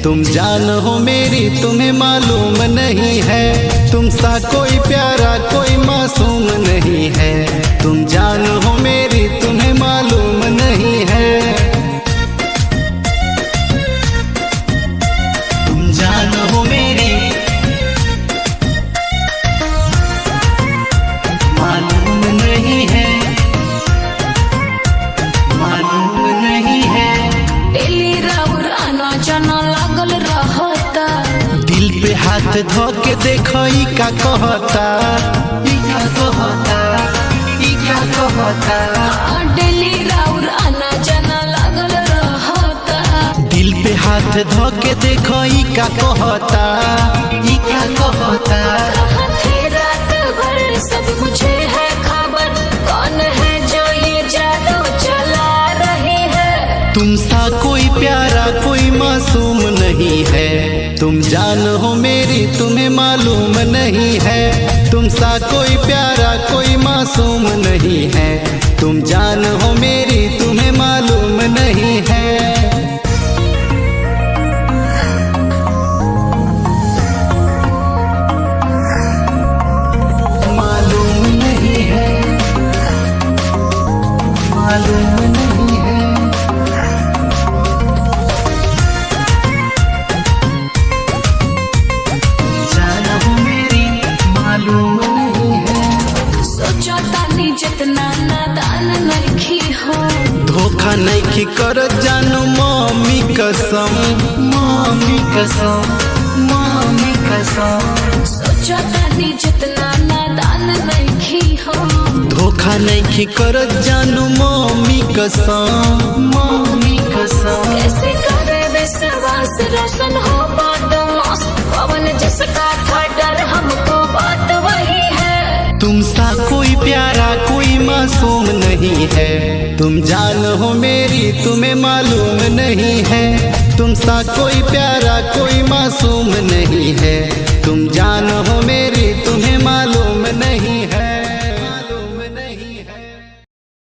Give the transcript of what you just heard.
तुम जान हो मेरी तुम्हें मालूम नहीं है, तुम सा कोई प्यारा कोई मासूम नहीं है। तुम जान हो मेरी तुम्हें मालूम नहीं है, तुम जान हो मेरी मालूम नहीं है, मालूम नहीं है। डेली राउर आना जाना लागल रहता, दिल पे हाथ धो के देखो ई का कहता, ई का कहता, ई का कहता। डेली राउर आना जाना लागल रहता, दिल पे हाथ धो के देखो ई का कहता, ई का कहता। कहाँ थे रात भर सब मुझे है खबर, कौन है जो ये जादू चला रही है। तुम सा कोई प्यारा कोई मासूम नहीं है, तुम जान हो मेरी तुम्हें मालूम नहीं है। तुम सा कोई प्यारा कोई मासूम नहीं है, तुम जान हो मेरी तुम्हें मालूम नहीं है। मालूम नहीं है, मालूम नहीं है। जान हो मेरी मालूम नहीं है। सोचो तानी जितना नादान नइखी हो, धोखा नहीं कर जानू मम्मी कसम, मम्मी कसम, मम्मी कसम। सोचो तानी जितना नादान नइखी हो, धोखा नहीं कर जानू मम्मी कसम, मम्मी कसम। कैसे करे विश्वास रोशन हो बदमाश, पवन जिसका था डर हमको बात वही है। तुम सा कोई प्यारा कोई मासूम नहीं है, तुम जान हो मेरी तुम्हें मालूम नहीं है। तुम सा कोई प्यारा कोई मासूम नहीं है, तुम जान हो मेरी